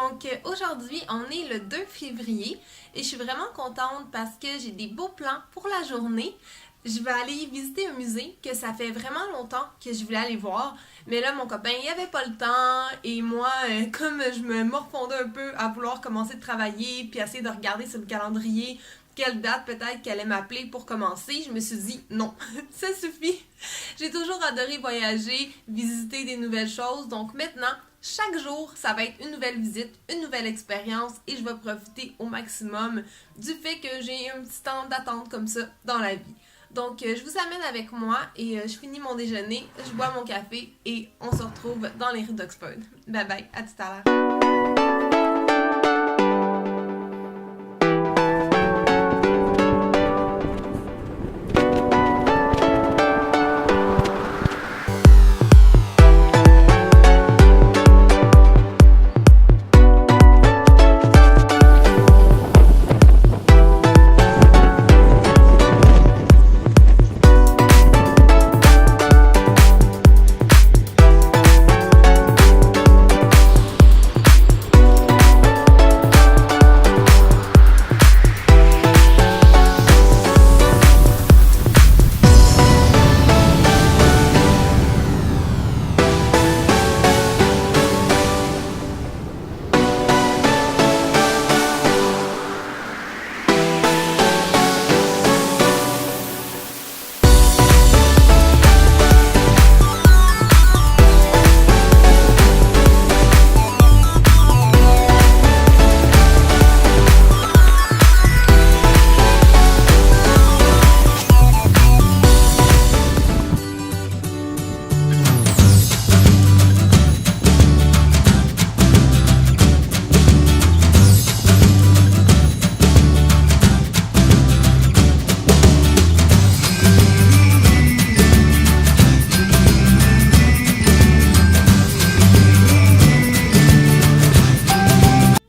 Donc aujourd'hui, on est le 2 février et je suis vraiment contente parce que j'ai des beaux plans pour la journée. Je vais aller visiter un musée que ça fait vraiment longtemps que je voulais aller voir. Mais là, mon copain, il avait pas le temps et moi, comme je me morfondais un peu à vouloir commencer de travailler puis essayer de regarder sur le calendrier quelle date peut-être qu'elle allait m'appeler pour commencer, je me suis dit non, ça suffit. J'ai toujours adoré voyager, visiter des nouvelles choses, donc maintenant, chaque jour, ça va être une nouvelle visite, une nouvelle expérience et je vais profiter au maximum du fait que j'ai un petit temps d'attente comme ça dans la vie. Donc, je vous amène avec moi et je finis mon déjeuner, je bois mon café et on se retrouve dans les rues d'Oxford. Bye bye, à tout à l'heure.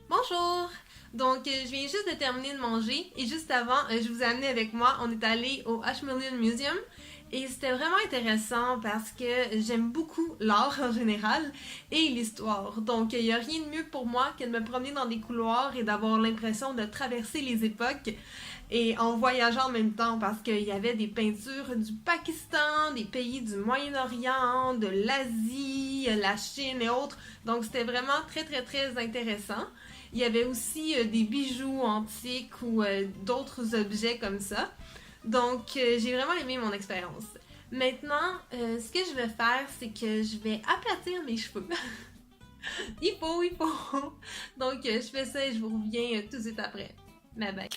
Bonjour! Donc, je viens juste de terminer de manger et juste avant, je vous ai amené avec moi. On est allé au Ashmolean Museum et c'était vraiment intéressant parce que j'aime beaucoup l'art en général et l'histoire. Donc, il n'y a rien de mieux pour moi que de me promener dans des couloirs et d'avoir l'impression de traverser les époques et en voyageant en même temps parce qu'il y avait des peintures du Pakistan, des pays du Moyen-Orient, de l'Asie, la Chine et autres. Donc, c'était vraiment très, très, très intéressant. Il y avait aussi des bijoux antiques ou d'autres objets comme ça. Donc, j'ai vraiment aimé mon expérience. Maintenant, ce que je vais faire, c'est que je vais aplatir mes cheveux. il faut. Donc, je fais ça et je vous reviens tout de suite après. Bye bye.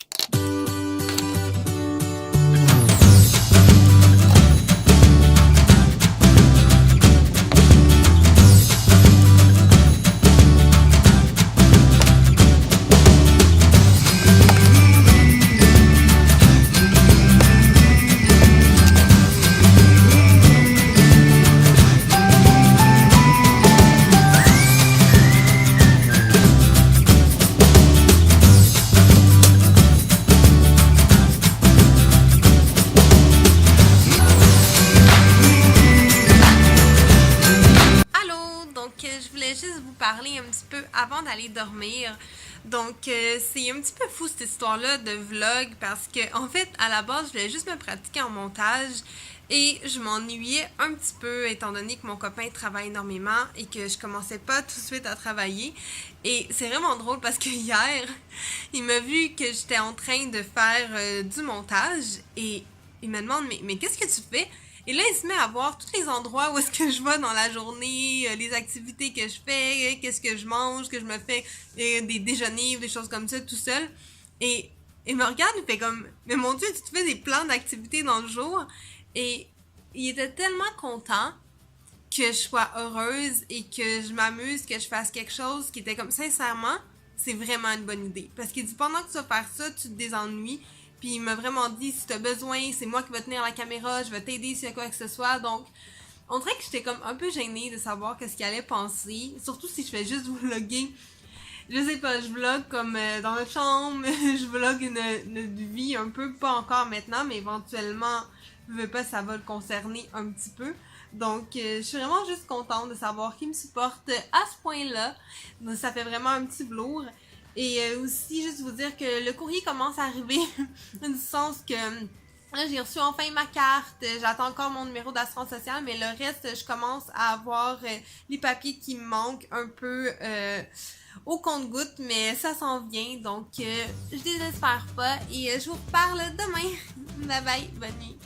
Allô, donc je voulais juste vous parler un petit peu avant d'aller dormir. Donc c'est un petit peu fou cette histoire-là de vlog parce que en fait à la base je voulais juste me pratiquer en montage et je m'ennuyais un petit peu étant donné que mon copain travaille énormément et que je commençais pas tout de suite à travailler. Et c'est vraiment drôle parce que hier il m'a vu que j'étais en train de faire du montage et il me demande mais qu'est-ce que tu fais? Et là, il se met à voir tous les endroits où est-ce que je vais dans la journée, les activités que je fais, qu'est-ce que je mange, que je me fais des déjeuners, des choses comme ça, tout seul. Et il me regarde, il fait comme, mais mon Dieu, tu te fais des plans d'activités dans le jour. Et il était tellement content que je sois heureuse et que je m'amuse, que je fasse quelque chose qui était comme, sincèrement, c'est vraiment une bonne idée. Parce qu'il dit, pendant que tu vas faire ça, tu te désennuies. Puis il m'a vraiment dit, si t'as besoin, c'est moi qui vais tenir la caméra, je vais t'aider s'il y a quoi que ce soit. Donc, on dirait que j'étais comme un peu gênée de savoir qu'est-ce qu'il allait penser. Surtout si je fais juste vlogger. Je sais pas, je vlog comme dans notre chambre, je vlog une vie un peu, pas encore maintenant, mais éventuellement veux pas, ça va le concerner un petit peu. Donc, je suis vraiment juste contente de savoir qu'il me supporte à ce point-là. Donc, ça fait vraiment un petit velours. Et aussi, juste vous dire que le courrier commence à arriver, du sens que là, j'ai reçu enfin ma carte, j'attends encore mon numéro d'assurance sociale, mais le reste, je commence à avoir les papiers qui me manquent un peu au compte-gouttes, mais ça s'en vient, donc je désespère pas et je vous reparle demain. Bye bye, bonne nuit.